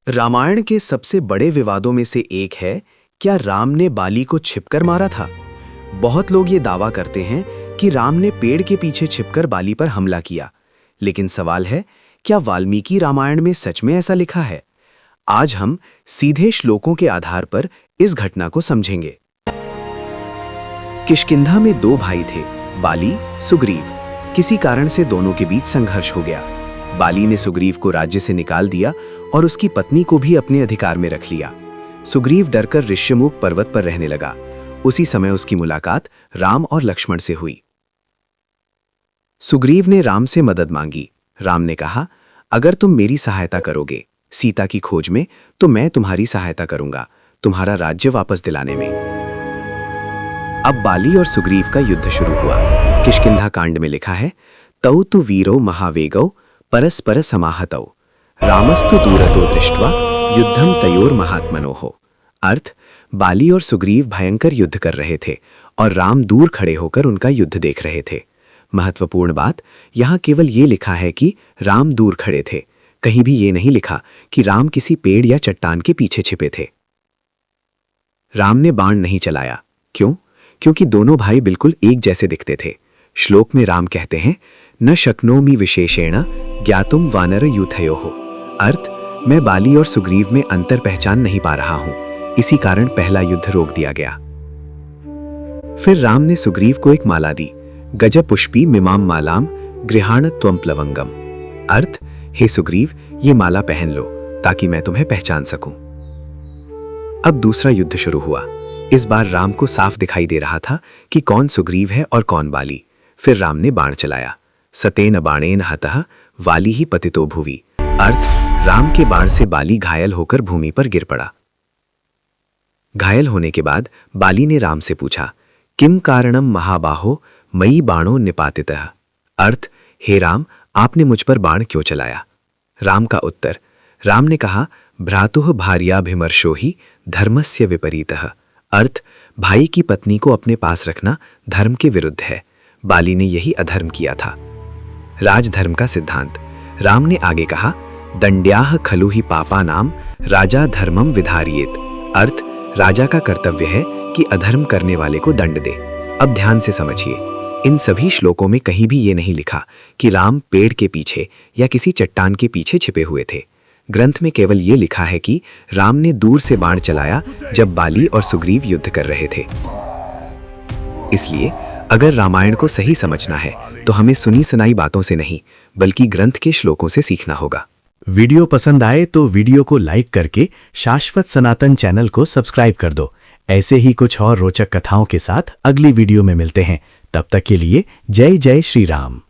रामायण के सबसे बड़े विवादों में से एक है, क्या राम ने बाली को छिपकर मारा था। बहुत लोग ये दावा करते हैं कि राम ने पेड़ के पीछे छिपकर बाली पर हमला किया, लेकिन सवाल है, क्या वाल्मीकि रामायण में सच में ऐसा लिखा है। आज हम सीधे श्लोकों के आधार पर इस घटना को समझेंगे। किष्किंधा में दो भाई थे, बाली, सुग्रीव। किसी कारण से दोनों के बीच संघर्ष हो गया। बाली ने सुग्रीव को राज्य से निकाल दिया और उसकी पत्नी को भी अपने अधिकार में रख लिया। सुग्रीव डरकर ऋष्यमुख पर्वत पर रहने लगा। उसी समय उसकी मुलाकात राम और लक्ष्मण से हुई। सुग्रीव ने राम से मदद मांगी। राम ने कहा, अगर तुम मेरी सहायता करोगे सीता की खोज में, तो मैं तुम्हारी सहायता करूंगा तुम्हारा राज्य वापस दिलाने में। अब बाली और सुग्रीव का युद्ध शुरू हुआ। किष्किंधा कांड में लिखा है, तौ तु वीरो महावेगौ परस्पर समाहतौ रामस्तु दूरतो दृष्ट्वा युद्धम तयोर महात्मनोः। अर्थ, बाली और सुग्रीव भयंकर युद्ध कर रहे थे और राम दूर खड़े होकर उनका युद्ध देख रहे थे। महत्वपूर्ण बात, यहाँ केवल ये लिखा है कि राम दूर खड़े थे, कहीं भी ये नहीं लिखा कि राम किसी पेड़ या चट्टान के पीछे छिपे थे। राम ने बाण नहीं चलाया। क्यों? क्योंकि दोनों भाई बिल्कुल एक जैसे दिखते थे। श्लोक में राम कहते हैं, न शक्नोमि विशेषेण ज्ञातुम वानर यूथयोः। अर्थ, मैं बाली और सुग्रीव में अंतर पहचान नहीं पा रहा हूं, इसी कारण पहला युद्ध रोक दिया गया। फिर राम ने सुग्रीव को एक माला दी, गज पुष्पी मिमाम मालाम गृहाण त्वं प्लवंगम। अर्थ, हे सुग्रीव, ये माला पहन लो ताकि मैं तुम्हें पहचान सकूं। अब दूसरा युद्ध शुरू हुआ। इस बार राम को साफ दिखाई दे रहा था कि कौन सुग्रीव है और कौन बाली। फिर राम ने बाण चलाया। सतेन बाणेन हतः वाली ही पतितो भुवि। अर्थ, राम के बाण से बाली घायल होकर भूमि पर गिर पड़ा। घायल होने के बाद बाली ने राम से पूछा, किम कारणम महाबाहो मयि बाणो निपातितः। अर्थ, हे राम, आपने मुझ पर बाण क्यों चलाया। राम का उत्तर, राम ने कहा, भ्रातुः भार्याभिमर्शो ही धर्मस्य विपरीतः। अर्थ, भाई की पत्नी को अपने पास रखना धर्म के विरुद्ध है। बाली ने यही अधर्म किया था। राजधर्म का सिद्धांत। राम ने आगे कहा, दंड्याह खलु ही पापा नाम राजा धर्मम विधारियेत। अर्थ, राजा का कर्तव्य है कि अधर्म करने वाले को दंड दे। अब ध्यान से समझिए, इन सभी श्लोकों में कहीं भी ये नहीं लिखा कि राम पेड़ के पीछे या किसी चट्टान के पीछे छिपे हुए थे। ग्रंथ में केवल ये लिखा है कि राम ने दूर से बाण चलाया जब बाली और सुग्रीव युद्ध कर रहे थे। इसलिए अगर रामायण को सही समझना है तो हमें सुनी सुनाई बातों से नहीं, बल्कि ग्रंथ के श्लोकों से सीखना होगा। वीडियो पसंद आए तो वीडियो को लाइक करके शाश्वत सनातन चैनल को सब्सक्राइब कर दो। ऐसे ही कुछ और रोचक कथाओं के साथ अगली वीडियो में मिलते हैं। तब तक के लिए जय जय श्री राम।